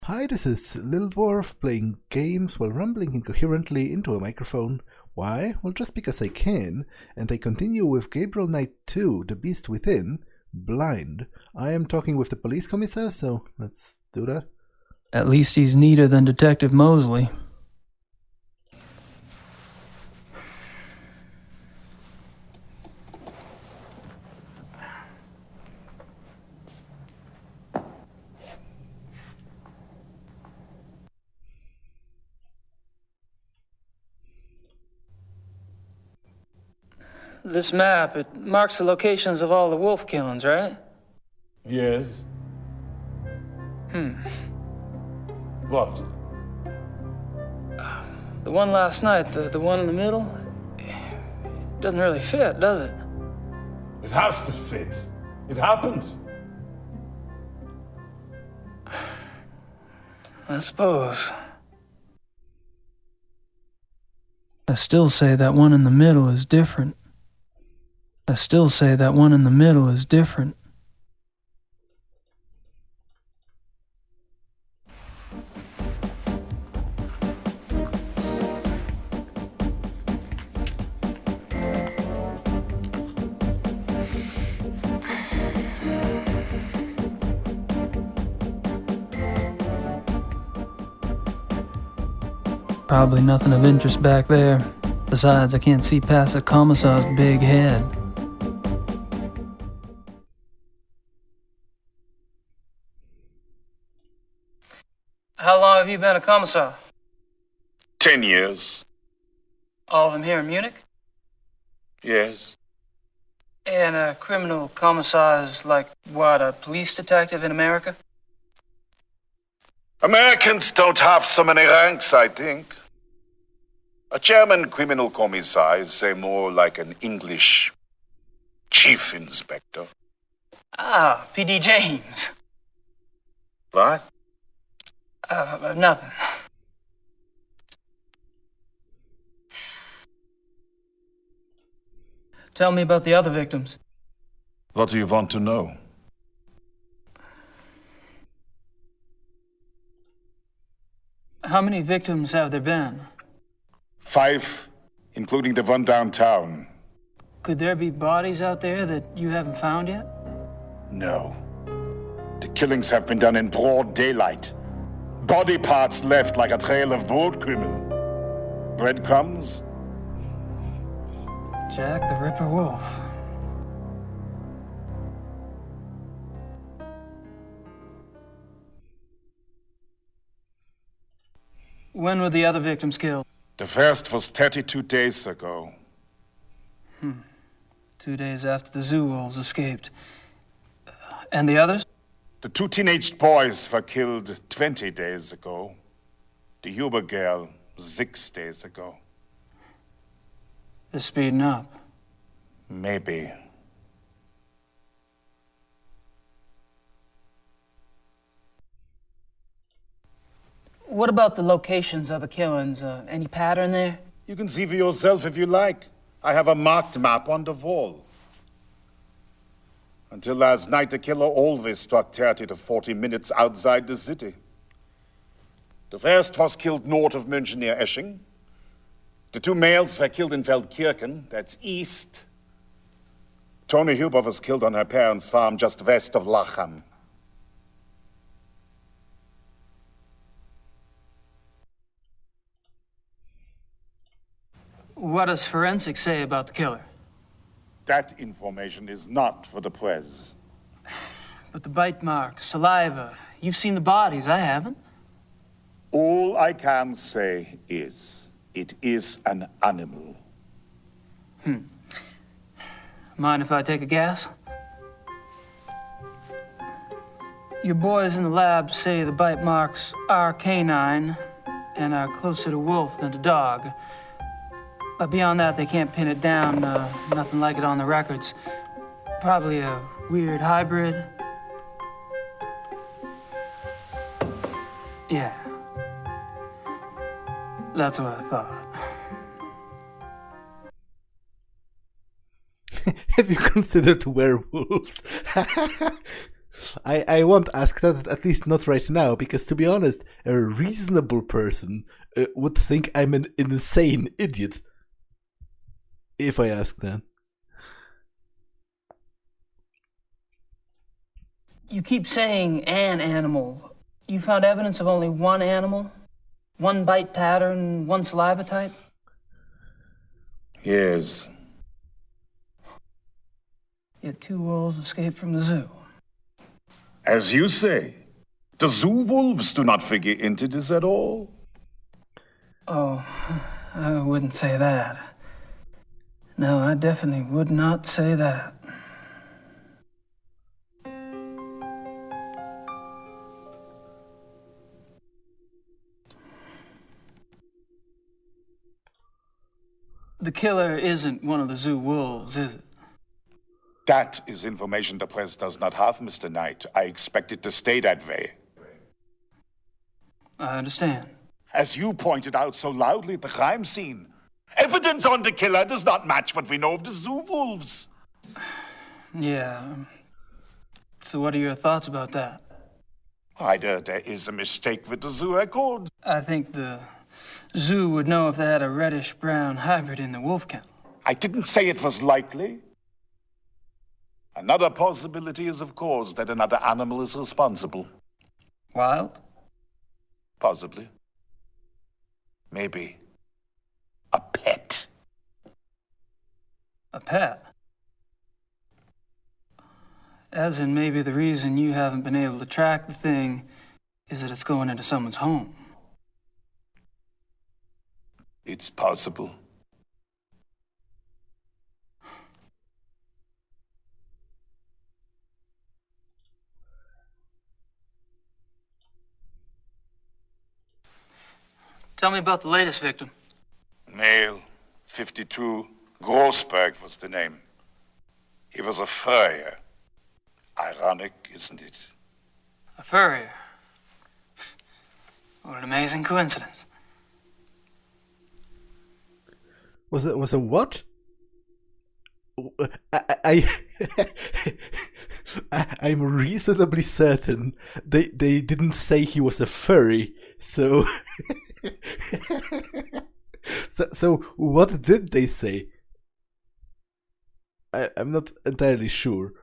Hi, this is Little Dwarf playing games while rambling incoherently into a microphone. Why? Well, just because I can, and I continue with Gabriel Knight 2, The Beast Within, blind. I am talking with the police commissar, so let's do that. At least he's neater than Detective Mosley. This map, it marks the locations of all the wolf killings, right? Yes. What? The one last night, the one in the middle, it doesn't really fit, does it? It has to fit. It happened. I suppose. I still say that one in the middle is different. I still say that one in the middle is different. Probably nothing of interest back there. Besides, I can't see past the commissar's big head. How long have you been a commissar? 10 years. All of them here in Munich? Yes. And a criminal commissar is like, what, a police detective in America? Americans don't have so many ranks, I think. A German criminal commissar is, say, more like an English chief inspector. Ah, P.D. James. What? Nothing. Tell me about the other victims. What do you want to know? How many victims have there been? 5, including the one downtown. Could there be bodies out there that you haven't found yet? No. The killings have been done in broad daylight. Body parts left like a trail of broadkümmel. Breadcrumbs? Jack the Ripper Wolf. When were the other victims killed? The first was 32 days ago. 2 days after the zoo wolves escaped. And the others? The 2 teenage boys were killed 20 days ago. The Huber girl, 6 days ago. They're speeding up. Maybe. What about the locations of the killings? Any pattern there? You can see for yourself if you like. I have a marked map on the wall. Until last night, the killer always struck 30 to 40 minutes outside the city. The first was killed north of München near Esching. The 2 males were killed in Feldkirchen, that's east. Toni Huber was killed on her parents' farm just west of Lachem. What does forensics say about the killer? That information is not for the press. But the bite marks, saliva, you've seen the bodies, I haven't. All I can say is, it is an animal. Mind if I take a guess? Your boys in the lab say the bite marks are canine and are closer to wolf than to dog. But beyond that, they can't pin it down. Nothing like it on the records. Probably a weird hybrid. Yeah. That's what I thought. Have you considered werewolves? I won't ask that, at least not right now, because to be honest, a reasonable person would think I'm an insane idiot if I ask that. You keep saying an animal. You found evidence of only one animal? One bite pattern, one saliva type? Yes. Yet 2 wolves escaped from the zoo. As you say, the zoo wolves do not figure into this at all. Oh, I wouldn't say that. No, I definitely would not say that. The killer isn't one of the zoo wolves, is it? That is information the press does not have, Mr. Knight. I expect it to stay that way. I understand. As you pointed out so loudly at the crime scene, evidence on the killer does not match what we know of the zoo wolves. Yeah. So what are your thoughts about that? Either there is a mistake with the zoo records. I think the zoo would know if they had a reddish-brown hybrid in the wolf kennel. I didn't say it was likely. Another possibility is, of course, that another animal is responsible. Wild? Possibly. Maybe. A pet. A pet? As in maybe the reason you haven't been able to track the thing is that it's going into someone's home. It's possible. Tell me about the latest victim. Male, 52. Grossberg was the name. He was a furrier. Ironic, isn't it? A furrier? What an amazing coincidence. Was a what? I'm reasonably certain they didn't say he was a furry, so so what did they say? I'm not entirely sure.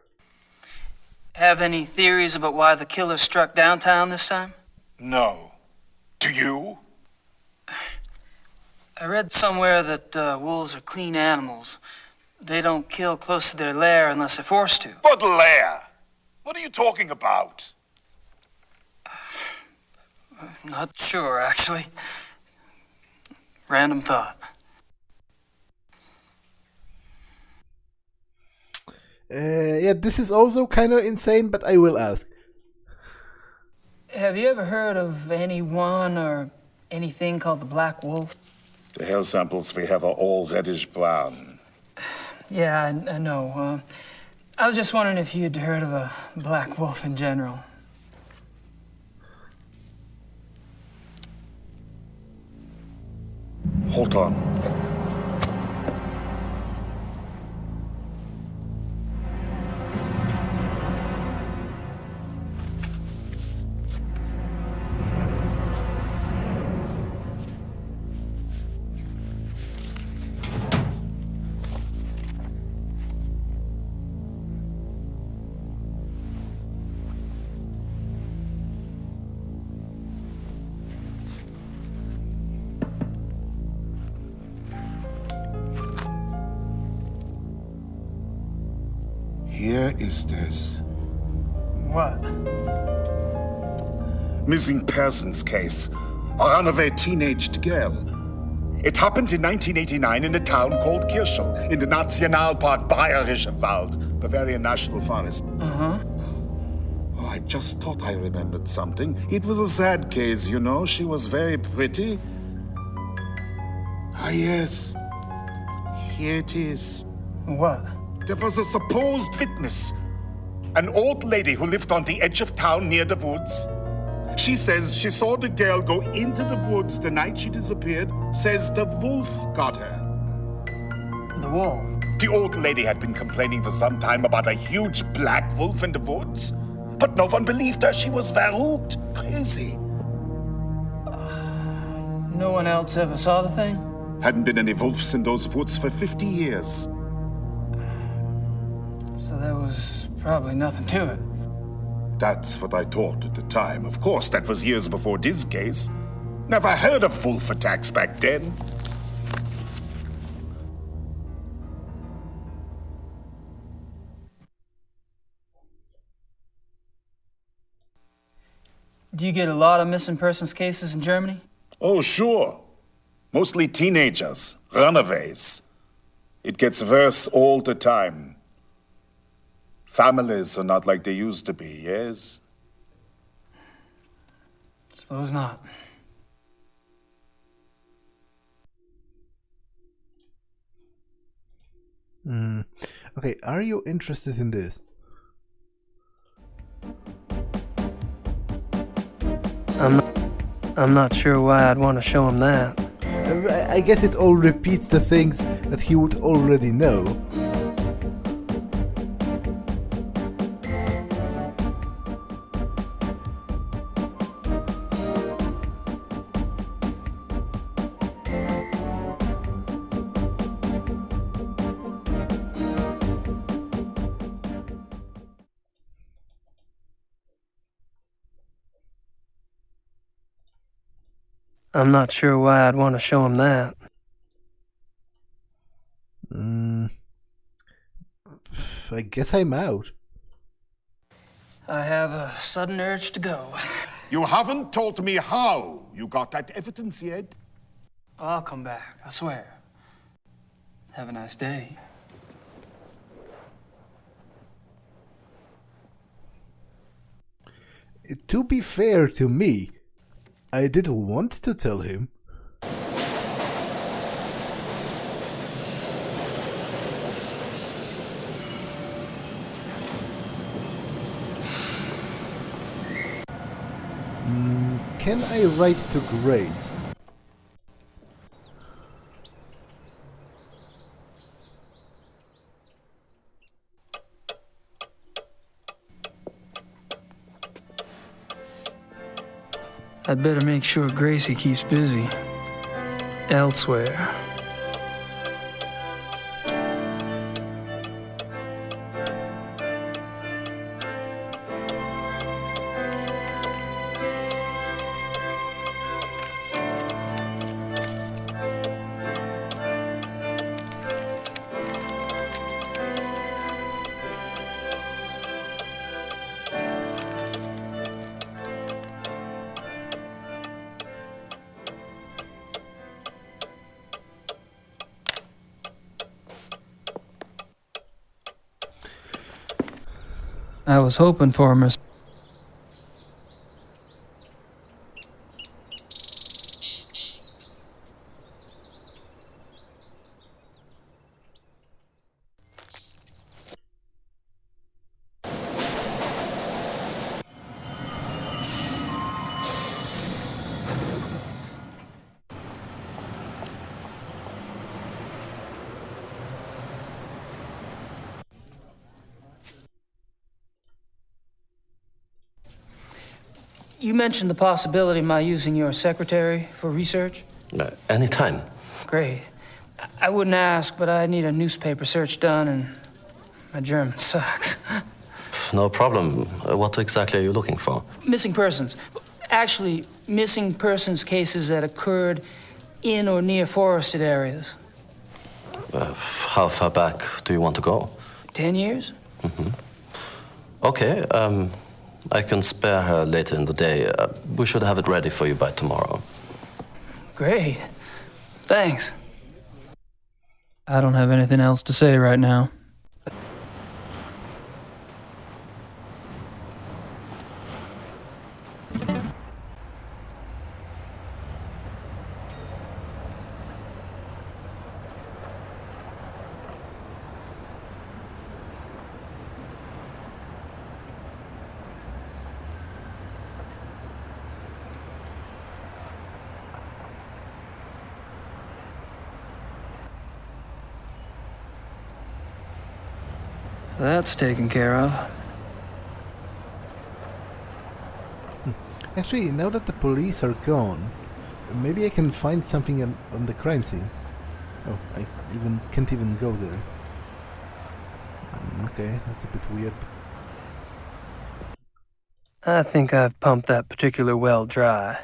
Have any theories about why the killer struck downtown this time? No. Do you? I read somewhere that wolves are clean animals. They don't kill close to their lair unless they're forced to. What lair? What are you talking about? Not sure, actually. Random thought. Yeah, this is also kind of insane, but I will ask. Have you ever heard of anyone or anything called the Black Wolf? The hair samples we have are all reddish-brown. Yeah, I know. I was just wondering if you'd heard of a black wolf in general. Hold on. Here is this. What? Missing persons case. A runaway teenaged girl. It happened in 1989 in a town called Kirschel, in the Nationalpark Bayerischer Wald, Bavaria National Forest. Uh-huh. Oh, I just thought I remembered something. It was a sad case, you know. She was very pretty. Ah, yes. Here it is. What? There was a supposed witness, an old lady who lived on the edge of town near the woods. She says she saw the girl go into the woods the night she disappeared, says the wolf got her. The wolf? The old lady had been complaining for some time about a huge black wolf in the woods. But no one believed her. She was verrückt, crazy. No one else ever saw the thing? Hadn't been any wolves in those woods for 50 years. So there was probably nothing to it. That's what I thought at the time. Of course, that was years before this case. Never heard of wolf attacks back then. Do you get a lot of missing persons cases in Germany? Oh, sure. Mostly teenagers, runaways. It gets worse all the time. Families are not like they used to be, yes? Suppose not. Okay, are you interested in this? I'm not sure why I'd want to show him that. I guess it all repeats the things that he would already know. I'm not sure why I'd want to show him that. I guess I'm out. I have a sudden urge to go. You haven't told me how you got that evidence yet. I'll come back, I swear. Have a nice day. To be fair to me, I did want to tell him. Can I write to grades? I'd better make sure Gracie keeps busy. Elsewhere. I was hoping for Miss. You mentioned the possibility of my using your secretary for research? Anytime. Great. I wouldn't ask, but I need a newspaper search done, and my German sucks. No problem. What exactly are you looking for? Missing persons. Actually, missing persons cases that occurred in or near forested areas. How far back do you want to go? 10 years? Okay, I can spare her later in the day. We should have it ready for you by tomorrow. Great. Thanks. I don't have anything else to say right now. That's taken care of. Actually, now that the police are gone, maybe I can find something on the crime scene. Oh, I can't even go there. Okay, that's a bit weird. I think I've pumped that particular well dry.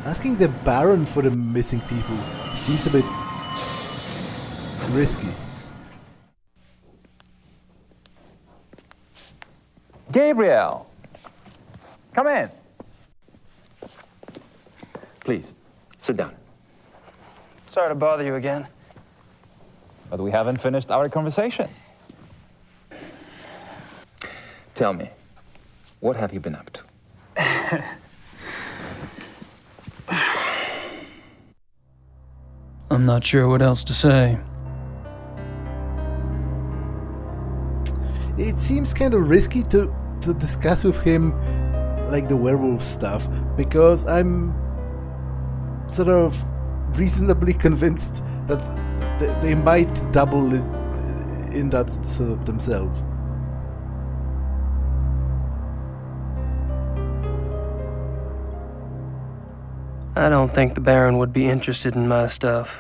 Asking the Baron for the missing people seems a bit risky. Gabriel! Come in. Please, sit down. Sorry to bother you again. But we haven't finished our conversation. Tell me, what have you been up to? I'm not sure what else to say. It seems kind of risky to discuss with him like the werewolf stuff, because I'm sort of reasonably convinced that they might double in that sort of themselves. I don't think the Baron would be interested in my stuff.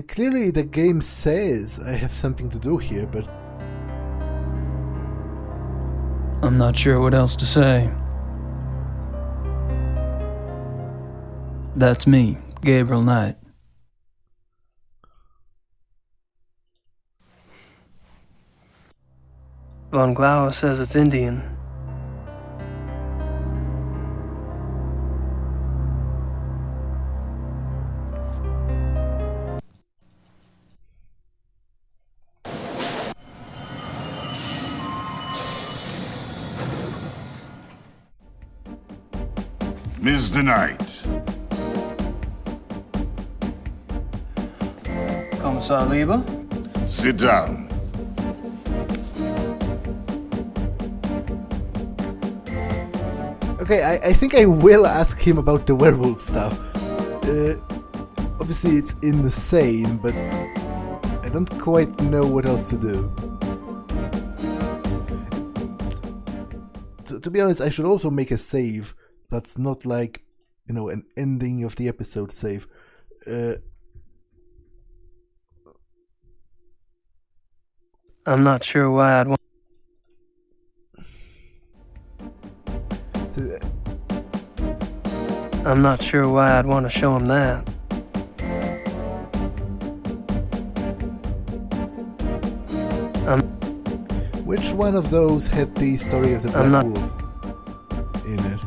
Clearly the game says I have something to do here, but I'm not sure what else to say. That's me, Gabriel Knight. Von Glauer says it's Indian. Mr. Knight. Kommissar Lieber? Sit down. okay, I think I will ask him about the werewolf stuff. Obviously it's insane, but I don't quite know what else to do. To be honest, I should also make a save that's not like, you know, an ending of the episode save. I'm not sure why I'd want. I'm not sure why I'd want to show him that. Which one of those had the story of the Black Wolf in it?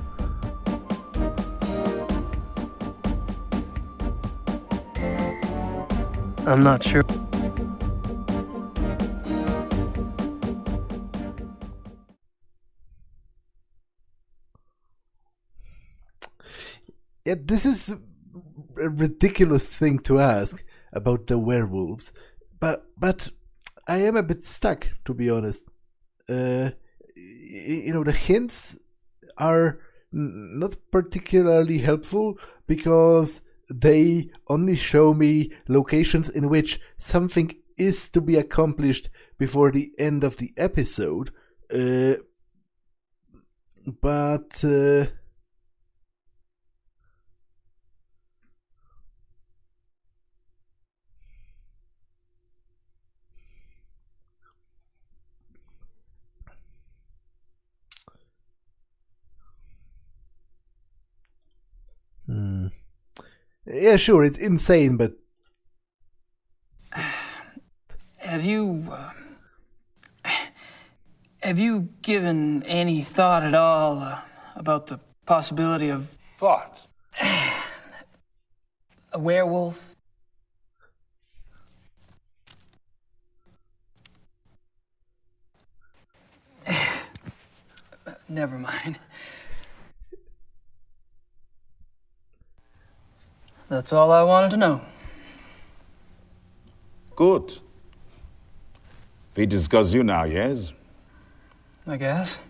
I'm not sure. Yeah, this is a ridiculous thing to ask about the werewolves, but I am a bit stuck, to be honest. You know, the hints are not particularly helpful because they only show me locations in which something is to be accomplished before the end of the episode. But yeah, sure, it's insane, but Have you given any thought at all about the possibility of Thought? a werewolf? Never mind. That's all I wanted to know. Good. We discuss you now, yes? I guess.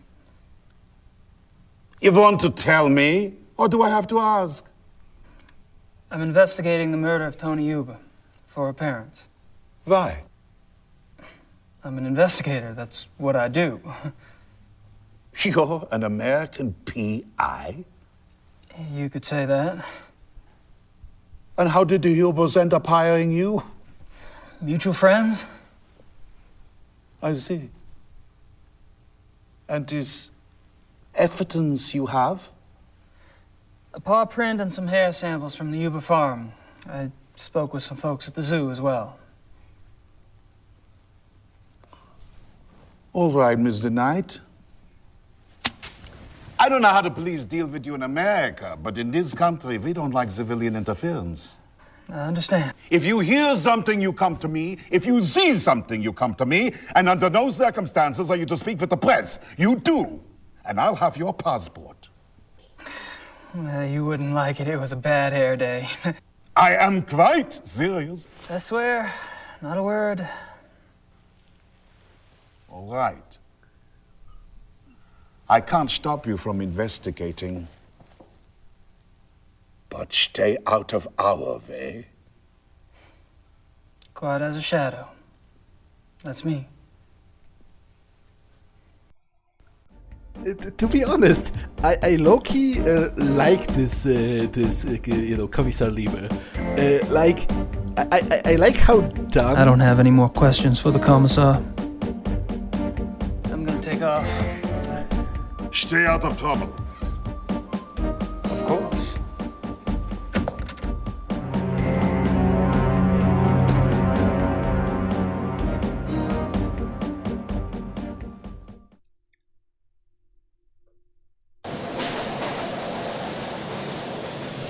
You want to tell me, or do I have to ask? I'm investigating the murder of Tony Yuba for her parents. Why? I'm an investigator. That's what I do. You're an American PI? You could say that. And how did the Hubos end up hiring you? Mutual friends? I see. And is evidence you have? A paw print and some hair samples from the Yuba farm. I spoke with some folks at the zoo as well. All right, Mr. Knight. I don't know how the police deal with you in America, but in this country, we don't like civilian interference. I understand. If you hear something, you come to me. If you see something, you come to me. And under no circumstances are you to speak with the press. You do. And I'll have your passport. You wouldn't like it. It was a bad hair day. I am quite serious. I swear, not a word. All right. I can't stop you from investigating. But stay out of our way. Quiet as a shadow. That's me. To be honest, I low-key like this Kommissar Lieber. I like how done. I don't have any more questions for the Commissar. I'm gonna take off. Stay out of trouble. Of course.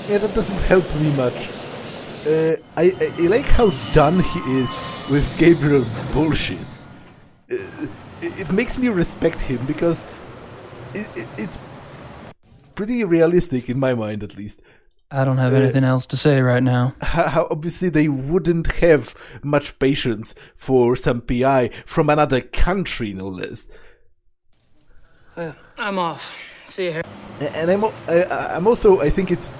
Yeah, that doesn't help me much. I like how done he is with Gabriel's bullshit. It makes me respect him because it's pretty realistic in my mind, at least. I don't have anything else to say right now. How obviously they wouldn't have much patience for some PI from another country, no less. I'm off. See you here. And I'm also, I think it's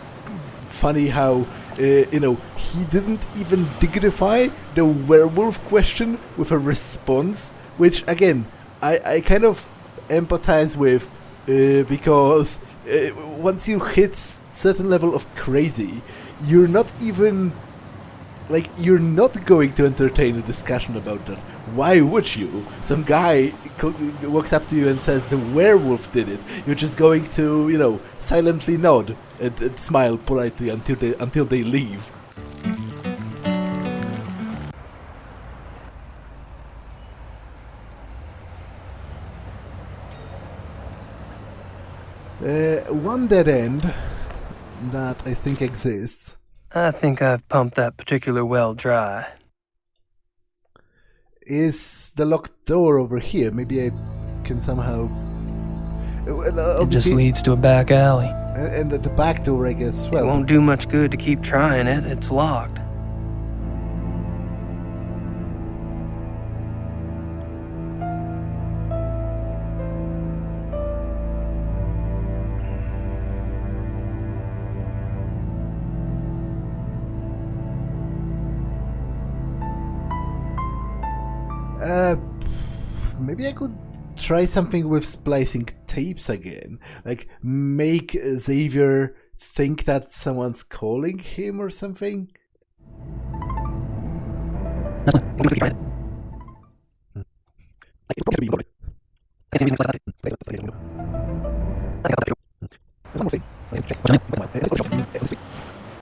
funny how he didn't even dignify the werewolf question with a response, which again I kind of empathize with because once you hit certain level of crazy, you're not even you're not going to entertain a discussion about that. Why would you? Some guy walks up to you and says the werewolf did it. You're just going to, silently nod and smile politely until they leave. One dead end that I think exists. I think I've pumped that particular well dry. Is the locked door over here? Maybe I can somehow... It just leads to a back alley. And at the back door, I guess, as well. It won't do much good to keep trying it. It's locked. Maybe I could try something with splicing tapes again. Make Xavier think that someone's calling him or something.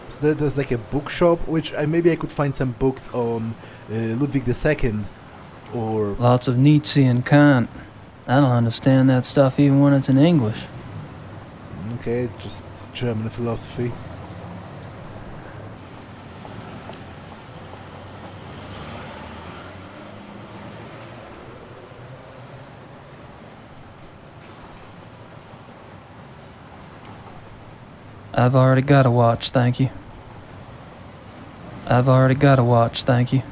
So there's a bookshop, which maybe I could find some books on Ludwig II. Or lots of Nietzsche and Kant. I don't understand that stuff even when it's in English. Okay, it's just German philosophy. I've already got a watch, thank you. I've already got a watch, thank you.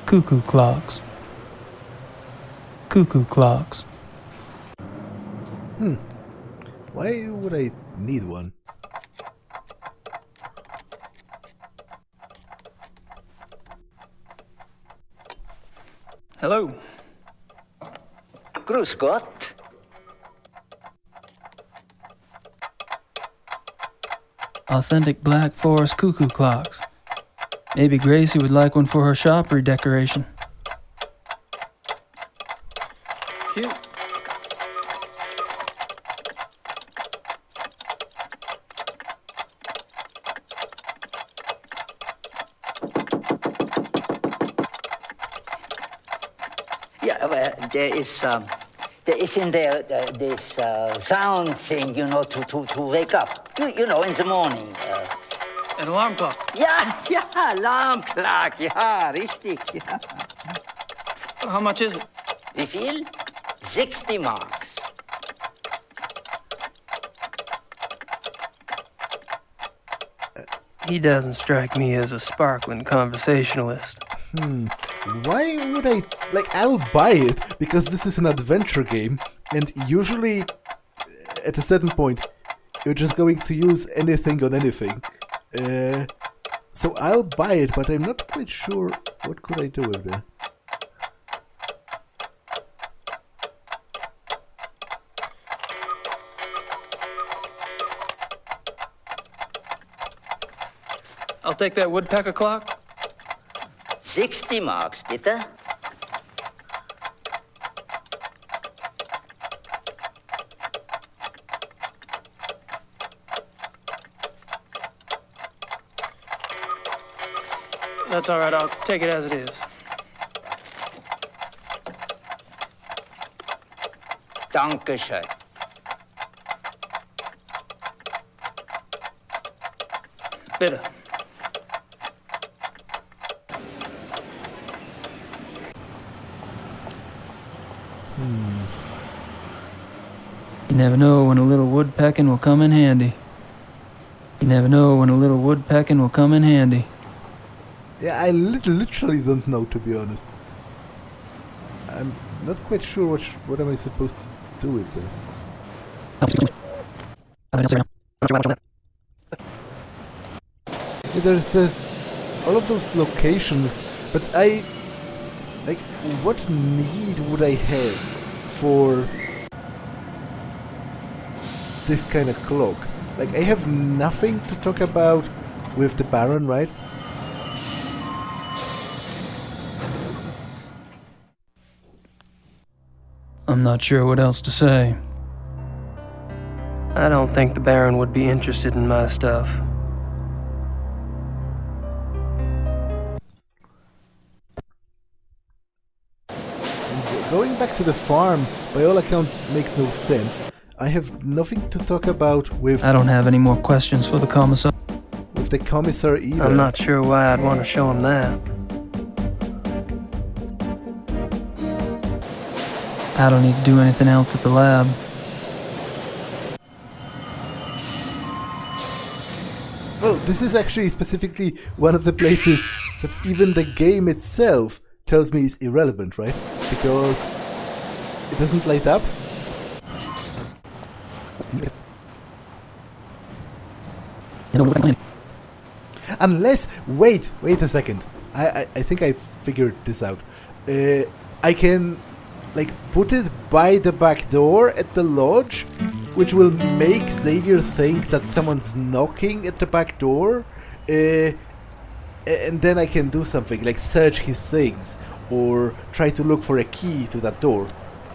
Cuckoo clocks. Cuckoo clocks. Why would I need one? Hello. Grüß Gott. Authentic Black Forest cuckoo clocks. Maybe Gracie would like one for her shop redecoration. Cute. Yeah, well, there is in there this sound thing, you know, to wake up. You know, in the morning. An alarm clock. Ja, alarm clock. Ja, richtig. Ja. How much is it? Wie viel? 60 marks. He doesn't strike me as a sparkling conversationalist. Why would I... Like, I'll buy it, because this is an adventure game, and usually, at a certain point, you're just going to use anything on anything. So I'll buy it, but I'm not quite sure what could I do with it. I'll take that woodpecker clock. 60 marks, bitte. That's all right. I'll take it as it is. Dankeschön. Bitte. You never know when a little woodpecking will come in handy. You never know when a little woodpecking will come in handy. Yeah, I literally don't know, to be honest. I'm not quite sure what am I supposed to do with it. Yeah, there's all of those locations, but like, what need would I have for this kind of clock? Like, I have nothing to talk about with the Baron, right? I'm not sure what else to say. I don't think the Baron would be interested in my stuff. Going back to the farm, by all accounts, makes no sense. I have nothing to talk about with... I don't have any more questions for the commissar. With the commissar either. I'm not sure why I'd want to show him that. I don't need to do anything else at the lab. Well, this is actually specifically one of the places that even the game itself tells me is irrelevant, right? Because it doesn't light up. Unless, wait a second. I think I figured this out. I can, like, put it by the back door at the lodge, which will make Xavier think that someone's knocking at the back door, and then I can do something, like search his things, or try to look for a key to that door,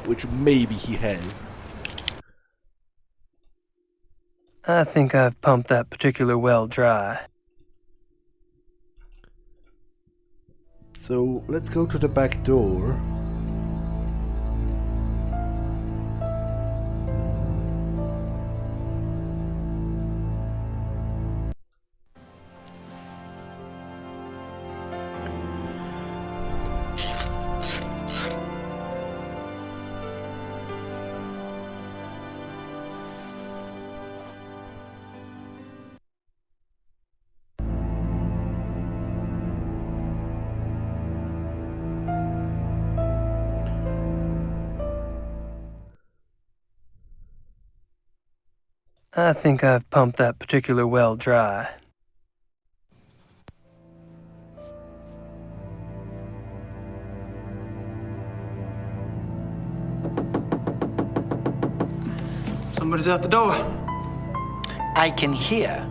which maybe he has. I think I've pumped that particular well dry. So let's go to the back door. I think I've pumped that particular well dry. Somebody's at the door. I can hear.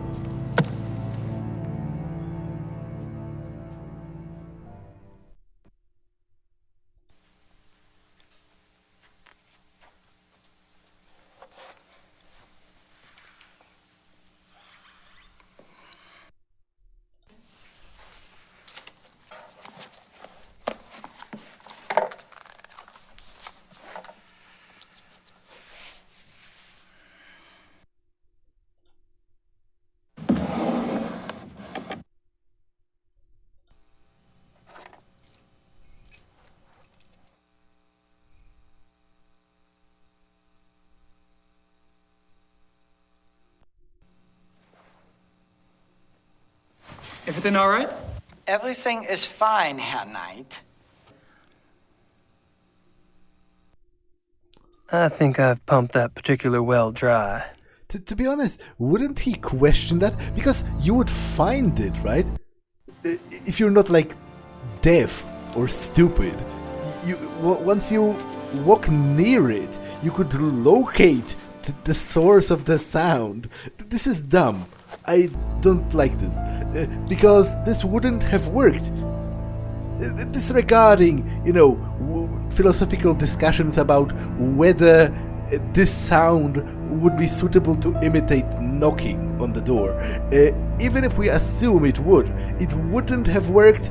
Everything all right? Everything is fine, Herr Knight. I think I've pumped that particular well dry. To be honest, wouldn't he question that? Because you would find it, right? If you're not like deaf or stupid, once you walk near it, you could locate the source of the sound. This is dumb. I don't like this, because this wouldn't have worked. Disregarding, philosophical discussions about whether this sound would be suitable to imitate knocking on the door. Even if we assume it wouldn't have worked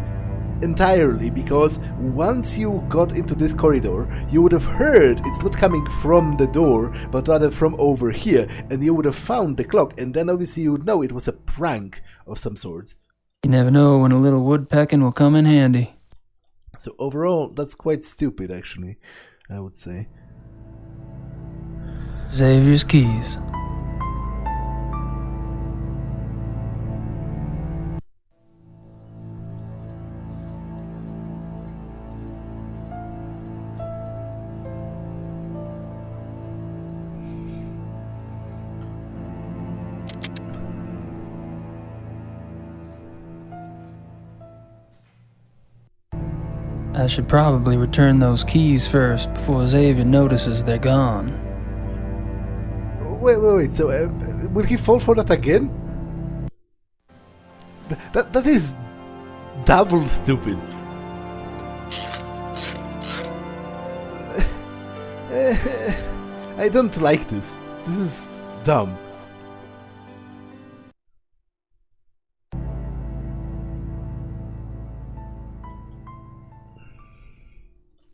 entirely, because once you got into this corridor, you would have heard it's not coming from the door, but rather from over here, and you would have found the clock, and then obviously you would know it was a prank of some sort. You never know when a little woodpecking will come in handy. So overall, that's quite stupid, actually, I would say. Xavier's keys. I should probably return those keys first before Xavier notices they're gone. Wait, so will he fall for that again? That is double stupid. I don't like this. This is dumb.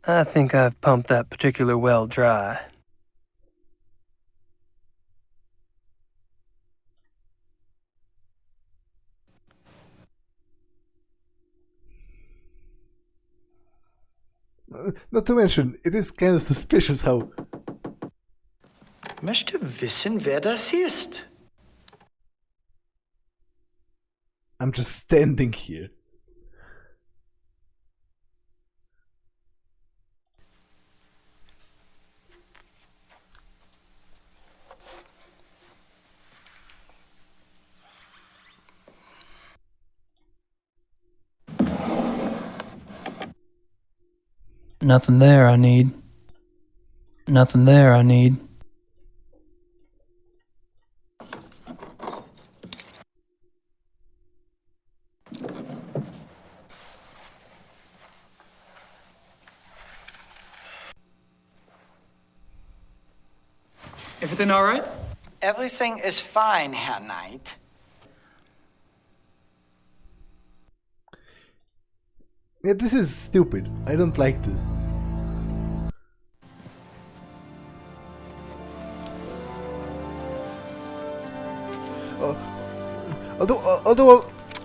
I think I've pumped that particular well dry. Not to mention, it is kind of suspicious how... Möchte wissen, wer das ist. I'm just standing here. Nothing there I need. Nothing there I need. Everything all right? Everything is fine, Herr Knight. Yeah, this is stupid. I don't like this.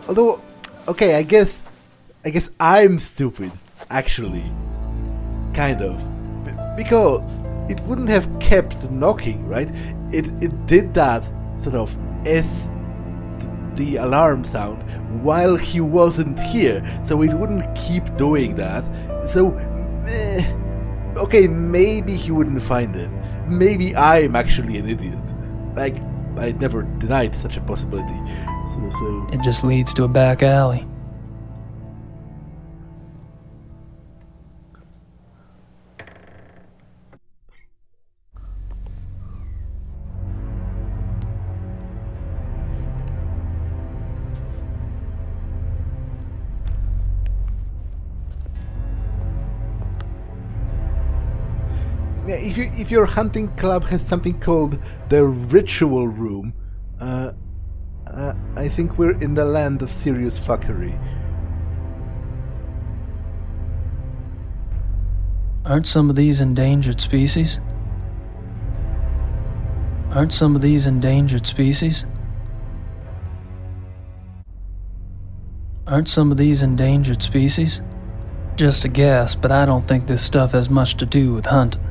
Although, okay, I guess I'm stupid, actually, kind of, because it wouldn't have kept knocking, right? It did that sort of as the alarm sound while he wasn't here, so it wouldn't keep doing that. So, okay, maybe he wouldn't find it. Maybe I'm actually an idiot. Like, I never denied such a possibility. So It just leads to a back alley. yeah, if your hunting club has something called the ritual room, I think we're in the land of serious fuckery. Aren't some of these endangered species? Aren't some of these endangered species? Aren't some of these endangered species? Just a guess, but I don't think this stuff has much to do with hunting.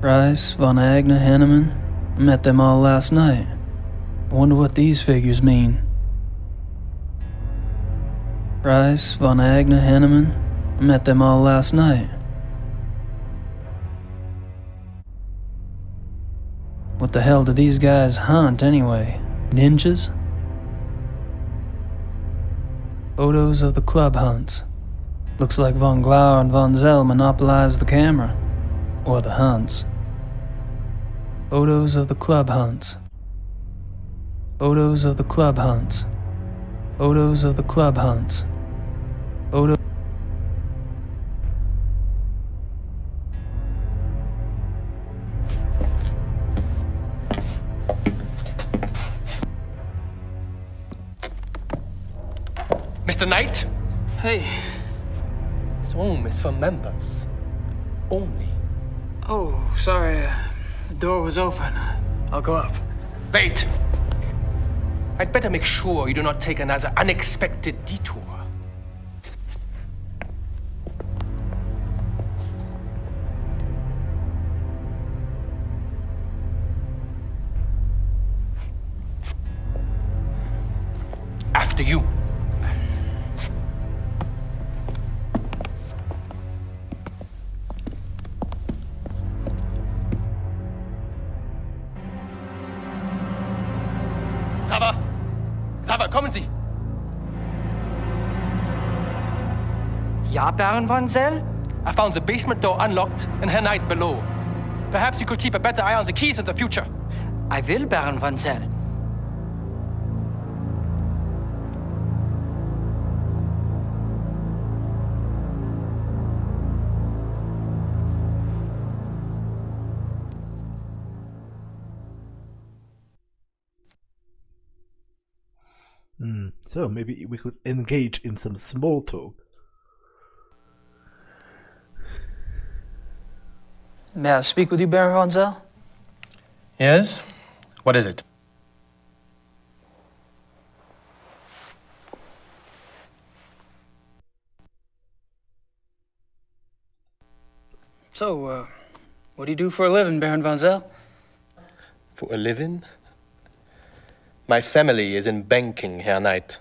Rice, Von Agner, Henneman. I met them all last night. I wonder what these figures mean. Rice, Von Agner, Henneman. I met them all last night. What the hell do these guys hunt anyway? Ninjas? Photos of the club hunts. Looks like Von Glauer and Von Zell monopolized the camera. Or the hunts. Photos of the club hunts. Photos of the club hunts. Photos of the club hunts. Photo. Mr. Knight? Hey. This room is for members. Only. Oh, sorry. The door was open. I'll go up. Wait! I'd better make sure you do not take another unexpected detour. After you. Sava, kommen Sie! Ja, Baron Von Zell? I found the basement door unlocked and Herr Knight below. Perhaps you could keep a better eye on the keys in the future. I will, Baron Von Zell. So maybe we could engage in some small talk. May I speak with you, Baron Von Zell? Yes? What is it? So, what do you do for a living, Baron Von Zell? For a living? My family is in banking, Herr Knight.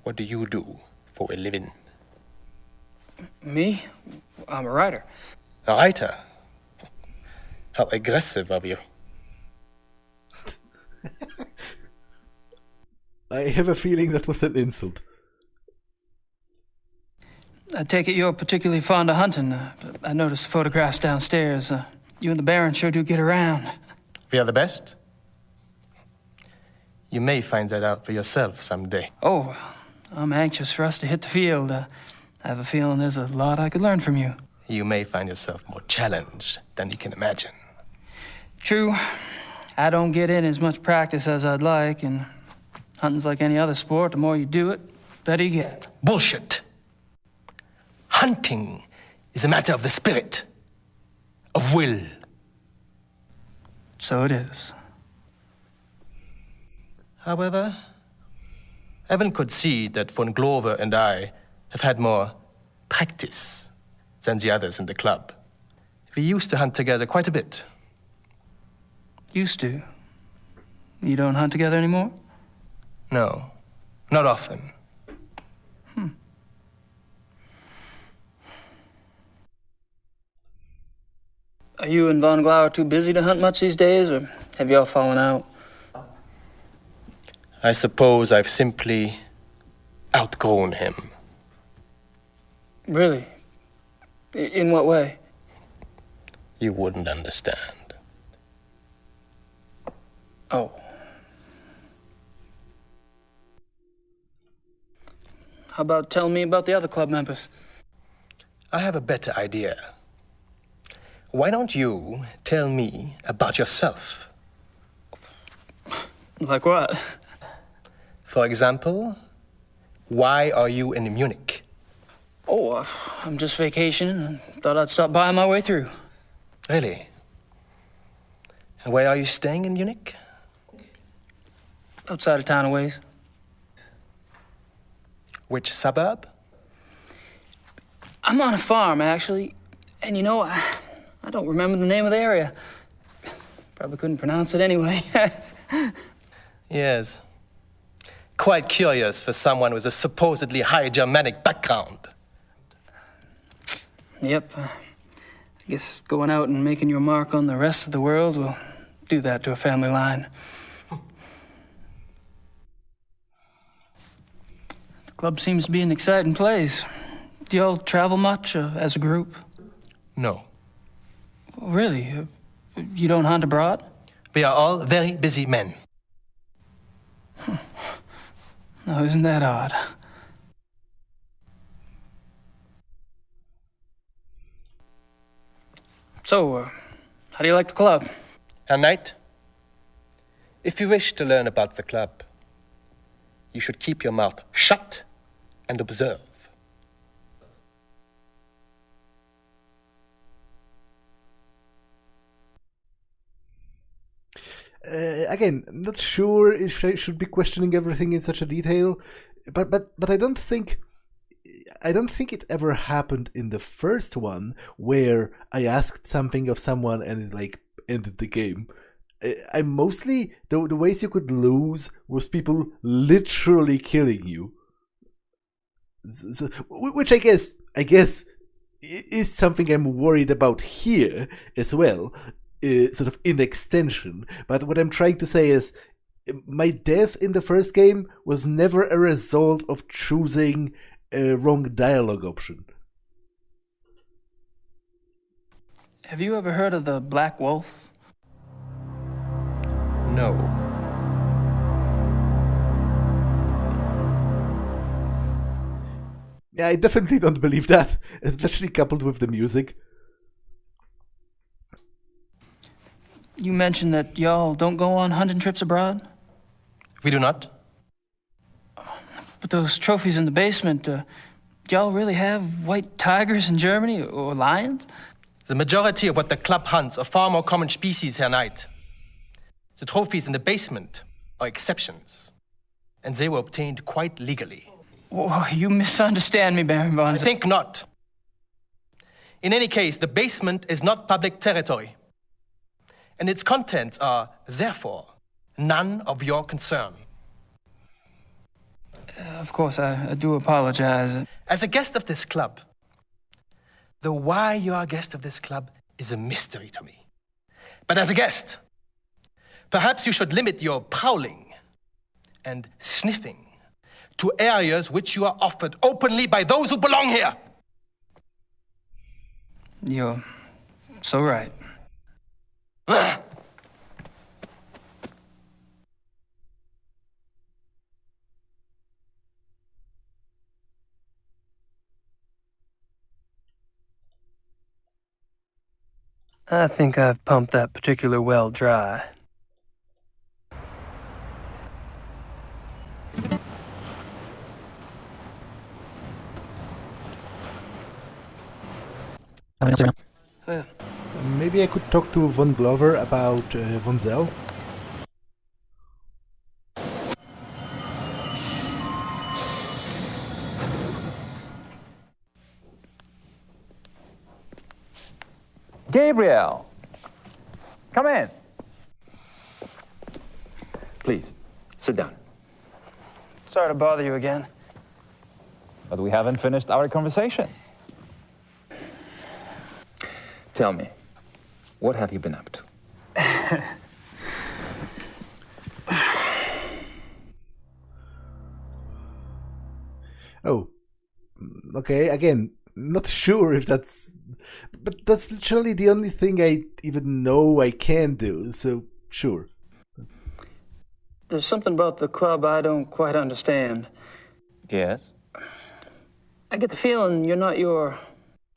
What do you do for a living? Me? I'm a writer. A writer? How aggressive of you. I have a feeling that was an insult. I take it you're particularly fond of hunting. I noticed the photographs downstairs. You and the Baron sure do get around. We are the best? You may find that out for yourself someday. Oh, I'm anxious for us to hit the field. I have a feeling there's a lot I could learn from you. You may find yourself more challenged than you can imagine. True. I don't get in as much practice as I'd like, and hunting's like any other sport. The more you do it, the better you get. Bullshit. Hunting is a matter of the spirit, of will. So it is. However, Evan could see that Von Glover and I have had more practice than the others in the club. We used to hunt together quite a bit. Used to. You don't hunt together anymore? No, not often. Are you and Von Glauer too busy to hunt much these days, or have y'all fallen out? I suppose I've simply outgrown him. Really? In what way? You wouldn't understand. Oh. How about telling me about the other club members? I have a better idea. Why don't you tell me about yourself? Like what? For example, why are you in Munich? Oh, I'm just vacationing and thought I'd stop by on my way through. Really? And where are you staying in Munich? Outside of town a ways. Which suburb? I'm on a farm, actually. And you know, I don't remember the name of the area. Probably couldn't pronounce it anyway. Yes. Quite curious for someone with a supposedly high Germanic background. Yep. I guess going out and making your mark on the rest of the world will do that to a family line. The club seems to be an exciting place. Do y'all travel much as a group? No. Really? You don't hunt abroad? We are all very busy men. No, isn't that odd? So, how do you like the club? Herr Knight, if you wish to learn about the club, you should keep your mouth shut and observe. Again, I'm not sure if I should be questioning everything in such a detail, but I don't think it ever happened in the first one where I asked something of someone and it like ended the game. I mostly the ways you could lose was people literally killing you, so, which I guess is something I'm worried about here as well. Sort of in extension, but what I'm trying to say is my death in the first game was never a result of choosing a wrong dialogue option. Have you ever heard of the Black Wolf? No. Yeah, I definitely don't believe that, especially coupled with the music. You mentioned that y'all don't go on hunting trips abroad? We do not. But those trophies in the basement, do y'all really have white tigers in Germany or lions? The majority of what the club hunts are far more common species, Herr Knight. The trophies in the basement are exceptions, and they were obtained quite legally. Oh, you misunderstand me, Baron von. I think not. In any case, the basement is not public territory, and its contents are, therefore, none of your concern. Of course, I do apologize. As a guest of this club, the why you are a guest of this club is a mystery to me. But as a guest, perhaps you should limit your prowling and sniffing to areas which you are offered openly by those who belong here. You're so right. I think I've pumped that particular well dry. Maybe I could talk to von Glover about von Zell. Gabriel! Come in. Please, sit down. Sorry to bother you again. But we haven't finished our conversation. Tell me, what have you been up to? Oh, okay, again, not sure if that's... But that's literally the only thing I even know I can do, so sure. There's something about the club I don't quite understand. Yes? I get the feeling you're not your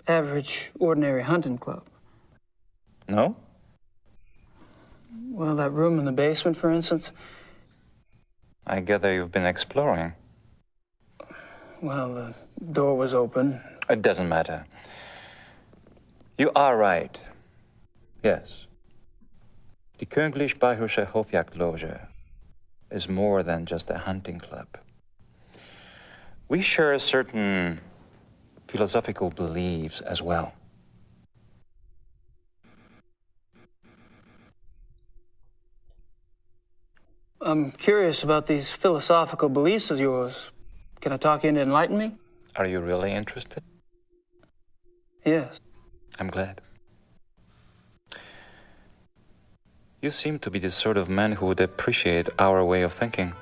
average, ordinary hunting club. No? Well, that room in the basement, for instance. I gather you've been exploring. Well, the door was open. It doesn't matter. You are right. Yes. Die Königlich Bayerische Hofjagdloge is more than just a hunting club. We share certain philosophical beliefs as well. I'm curious about these philosophical beliefs of yours. Can I talk you into enlighten me? Are you really interested? Yes. I'm glad. You seem to be the sort of man who would appreciate our way of thinking.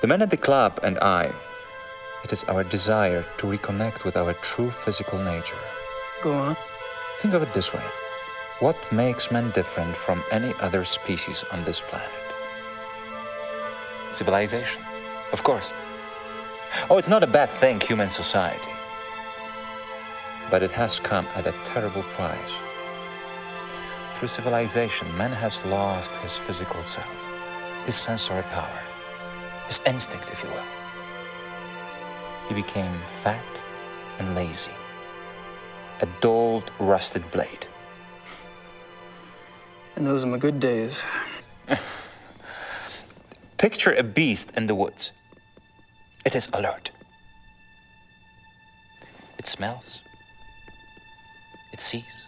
The men at the club and I, it is our desire to reconnect with our true physical nature. Go on. Think of it this way. What makes man different from any other species on this planet? Civilization, of course. Oh, it's not a bad thing, human society. But it has come at a terrible price. Through civilization, man has lost his physical self, his sensory power, his instinct, if you will. He became fat and lazy, a dulled, rusted blade. And those are my good days. Picture a beast in the woods. It is alert. It smells. It sees.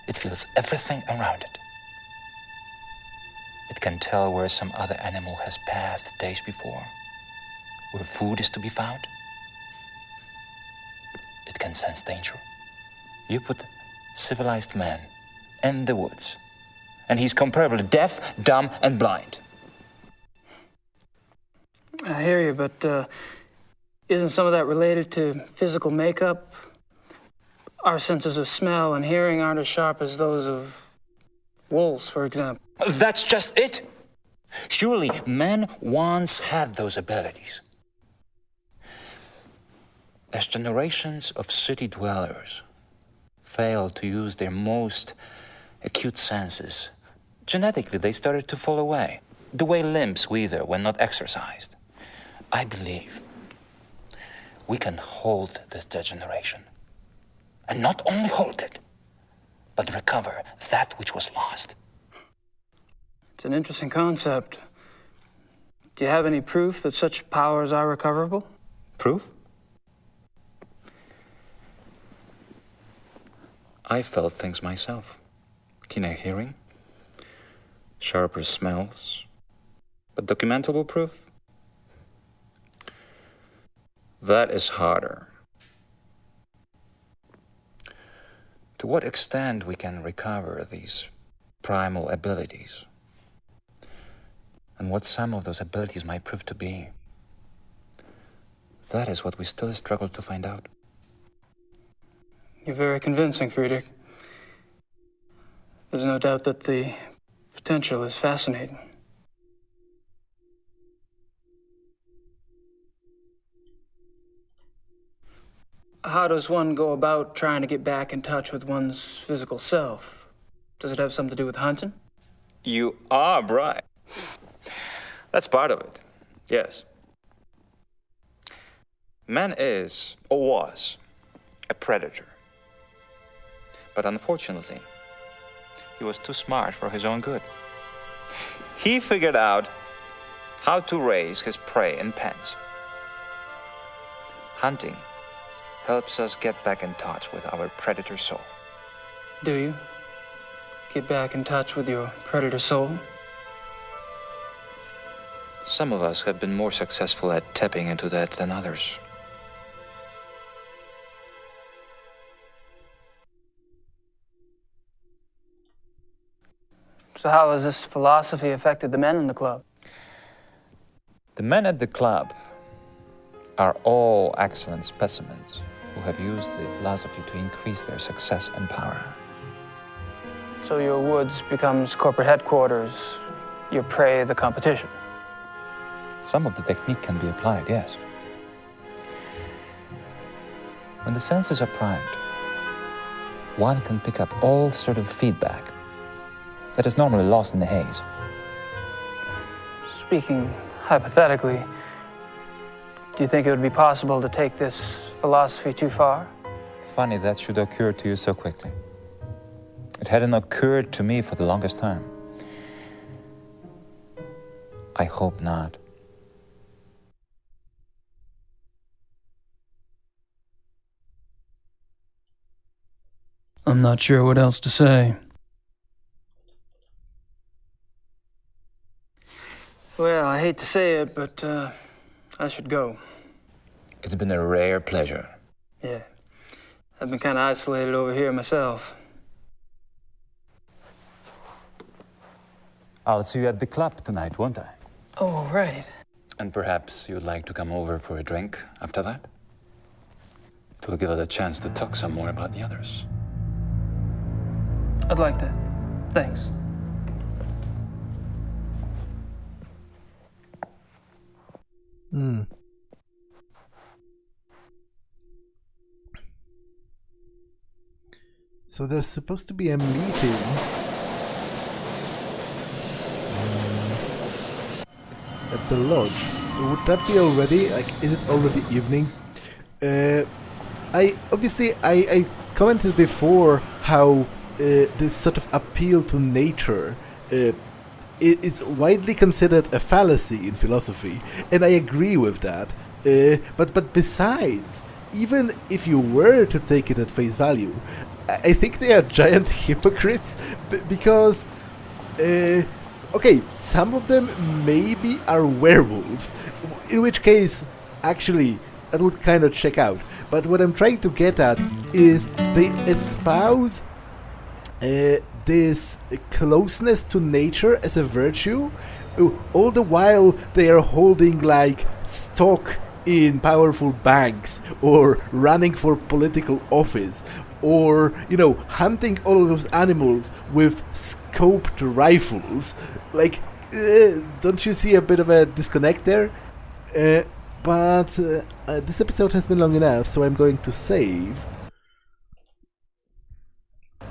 It feels everything around it. It can tell where some other animal has passed days before, where food is to be found. It can sense danger. You put civilized man in the woods, and he's comparably deaf, dumb, and blind. I hear you, but isn't some of that related to physical makeup? Our senses of smell and hearing aren't as sharp as those of wolves, for example. That's just it. Surely man once had those abilities. As generations of city dwellers failed to use their most acute senses, genetically they started to fall away, the way limbs wither when not exercised. I believe we can hold this degeneration. And not only hold it, but recover that which was lost. It's an interesting concept. Do you have any proof that such powers are recoverable? Proof? I felt things myself. Keener hearing, sharper smells, but documentable proof? That is harder. To what extent we can recover these primal abilities, and what some of those abilities might prove to be, that is what we still struggle to find out. You're very convincing, Friedrich. There's no doubt that the potential is fascinating. How does one go about trying to get back in touch with one's physical self? Does it have something to do with hunting? You are right. That's part of it, yes. Man is, or was, a predator. But unfortunately, he was too smart for his own good. He figured out how to raise his prey in pens. Hunting helps us get back in touch with our predator soul. Do you? Get back in touch with your predator soul? Some of us have been more successful at tapping into that than others. So how has this philosophy affected the men in the club? The men at the club are all excellent specimens who have used the philosophy to increase their success and power. So your woods becomes corporate headquarters, your prey the competition. Some of the technique can be applied, yes. When the senses are primed, one can pick up all sort of feedback that is normally lost in the haze. Speaking hypothetically, do you think it would be possible to take this philosophy too far? Funny that should occur to you so quickly. It hadn't occurred to me for the longest time. I hope not. I'm not sure what else to say. Well, I hate to say it, but I should go. It's been a rare pleasure. Yeah. I've been kind of isolated over here myself. I'll see you at the club tonight, won't I? Oh, right. And perhaps you'd like to come over for a drink after that? It'll give us a chance to talk some more about the others. I'd like that. Thanks. So there's supposed to be a meeting. At the lodge. Would that be already? Like, is it already evening? I commented before how this sort of appeal to nature is widely considered a fallacy in philosophy, and I agree with that. But besides, even if you were to take it at face value, I think they are giant hypocrites because, okay, some of them maybe are werewolves, in which case, actually, that would kind of check out. But what I'm trying to get at is they espouse this closeness to nature as a virtue, all the while they are holding like stock in powerful banks or running for political office or, you know, hunting all of those animals with scoped rifles. Like, don't you see a bit of a disconnect there? But this episode has been long enough, so I'm going to save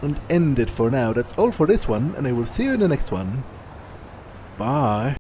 and end it for now. That's all for this one, and I will see you in the next one. Bye.